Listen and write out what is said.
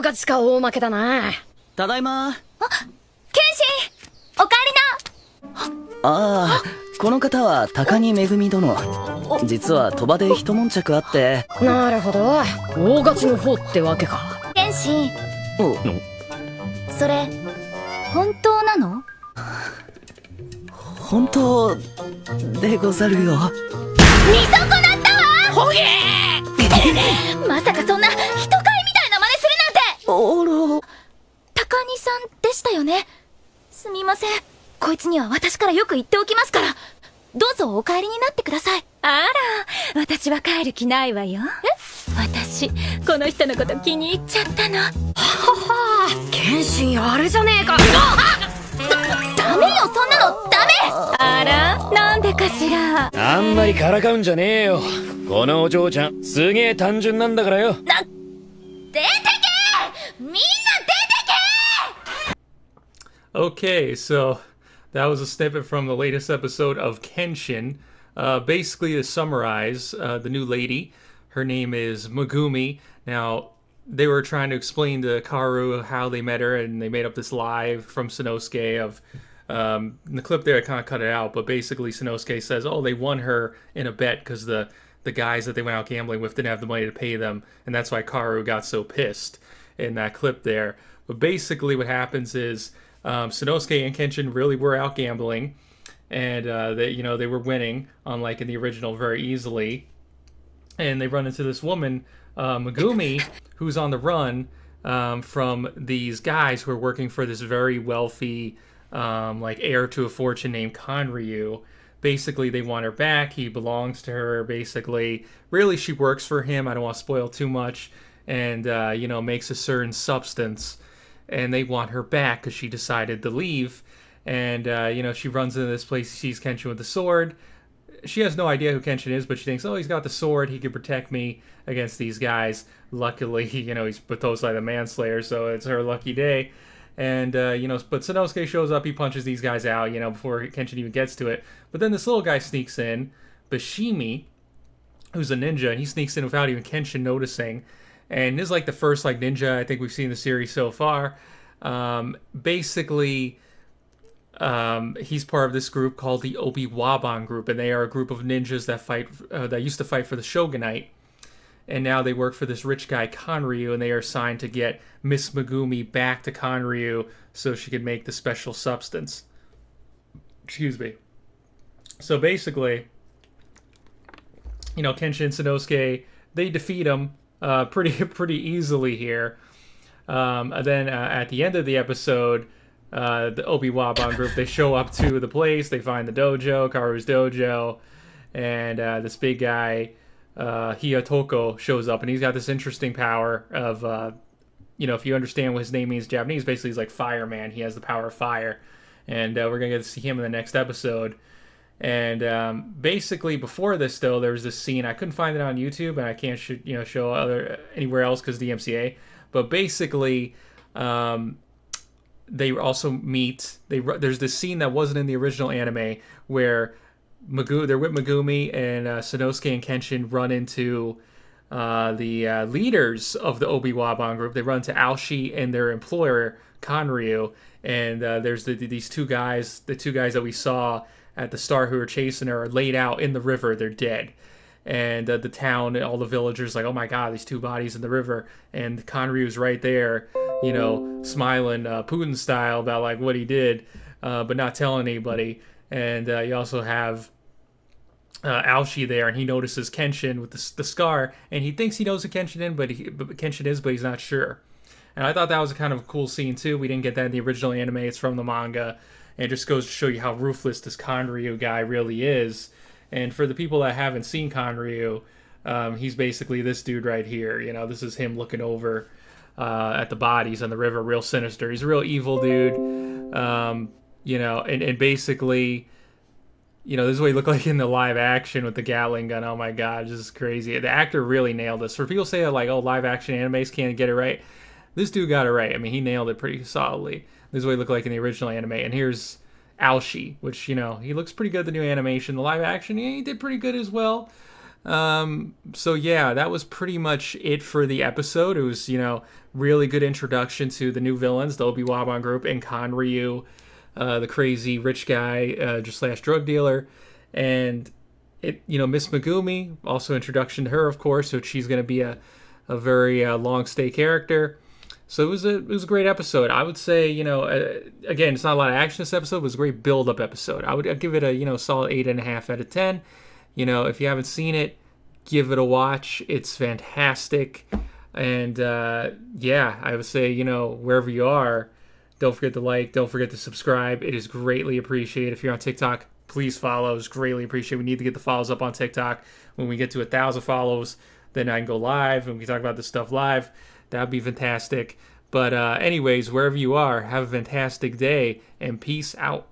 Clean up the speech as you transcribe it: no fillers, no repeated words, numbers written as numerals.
がちか大負けだな。ただいま。剣心、おかえりな。ああ、この方は高木めぐみ殿。実は鳥羽で一悶着あって。なるほど、大勝ちの方ってわけか。剣心、お、それ本当なの？本当でござるよ。見損なったわ。ほげーまさかそんな人買いみたいな真似するなんて。おろ、高木さんでしたよね。すみません、こいつには私からよく言っておきますから、どうぞお帰りになってください。あら、私は帰る気ないわよ。私この人のこと気に入っちゃったの。ははは、剣心あれじゃねえか。ダメよ、そんなのダメ。あら、なんでかしら。あんまりからかうんじゃねえよ。このお嬢ちゃんすげえ単純なんだからよ。出てけ、みんな出てけ。 Okay, so that was a snippet from the latest episode of Kenshin. Basically, to summarize, the new lady, her name is Megumi. Now, they were trying to explain to Kaoru how they met her, and they made up this lie from Sanosuke of... in the clip there, I kind of cut it out, but basically Sanosuke says, oh, they won her in a bet because the guys that they went out gambling with didn't have the money to pay them, and that's why Kaoru got so pissed in that clip there. But basically what happens is Sanosuke and Kenshin really were out gambling, and they were winning, unlike in the original, very easily. And they run into this woman, Megumi, who's on the run from these guys who are working for this very wealthy heir to a fortune named Kanryu. Basically, they want her back. He belongs to her, basically. Really, she works for him. I don't want to spoil too much. And, makes a certain substance. And they want her back because she decided to leave. And, she runs into this place, sees Kenshin with the sword. She has no idea who Kenshin is, but she thinks, oh, he's got the sword. He can protect me against these guys. Luckily, he's Batosai the Manslayer, so it's her lucky day. And, but Sanosuke shows up, he punches these guys out, before Kenshin even gets to it. But then this little guy sneaks in, Bashimi, who's a ninja, and he sneaks in without even Kenshin noticing. And this is, the first, ninja I think we've seen in the series so far. Basically, he's part of this group called the Oniwaban group, and they are a group of ninjas that used to fight for the shogunate. And now they work for this rich guy, Kanryu, and they are assigned to get Miss Megumi back to Kanryu so she could make the special substance. Excuse me. So basically, Kenshin and Sanosuke, they defeat him pretty easily here. And then at the end of the episode, the Oniwaban group, they show up to the place, they find the dojo, Kaoru's dojo, and this big guy... Hiyotoko shows up, and he's got this interesting power of, if you understand what his name means in Japanese, basically he's like fireman. He has the power of fire, and we're going to get to see him in the next episode. And basically before this, though, there was this scene. I couldn't find it on YouTube, and I can't show anywhere else because DMCA. But basically, they also meet. There's this scene that wasn't in the original anime where they're with Megumi, and Sanosuke and Kenshin run into the leaders of the Oniwaban group. They run to Aoshi and their employer, Kanryu, and there's these two guys, the two guys that we saw at the start who were chasing her, are laid out in the river. They're dead. And the town, all the villagers like, oh my god, these two bodies in the river. And Kanryu's right there, smiling Putin style about what he did, but not telling anybody. And you also have Aoshi there, and he notices Kenshin with the scar, and he thinks he knows who Kenshin is, but he's not sure. And I thought that was a kind of a cool scene too. We didn't get that in the original anime. It's from the manga, and it just goes to show you how ruthless this Kanryu guy really is. And for the people that haven't seen Kanryu, he's basically this dude right here. This is him looking over at the bodies on the river, real sinister. He's a real evil dude. And basically, this is what he looked like in the live action with the Gatling gun. Oh my god, this is crazy. The actor really nailed this. For people say that live action animes can't get it right, this dude got it right. I mean, he nailed it pretty solidly. This is what he looked like in the original anime. And here's Aoshi, which, he looks pretty good in the new animation. The live action, he did pretty good as well. So yeah, that was pretty much it for the episode. It was, really good introduction to the new villains, the Oniwaban group, and Ryu, the crazy rich guy, just slash drug dealer. And it, Miss Megumi, also introduction to her, of course, so she's going to be a very long stay character. So it was a great episode. I would say, again, it's not a lot of action this episode, but it was a great build up episode. I'd give it a solid 8.5 out of 10. If you haven't seen it, give it a watch. It's fantastic. And I would say, wherever you are, don't forget to like, don't forget to subscribe. It is greatly appreciated. If you're on TikTok, please follow. It's greatly appreciated. We need to get the follows up on TikTok. When we get to 1,000 follows, then I can go live and we can talk about this stuff live. That would be fantastic. But anyways, wherever you are, have a fantastic day and peace out.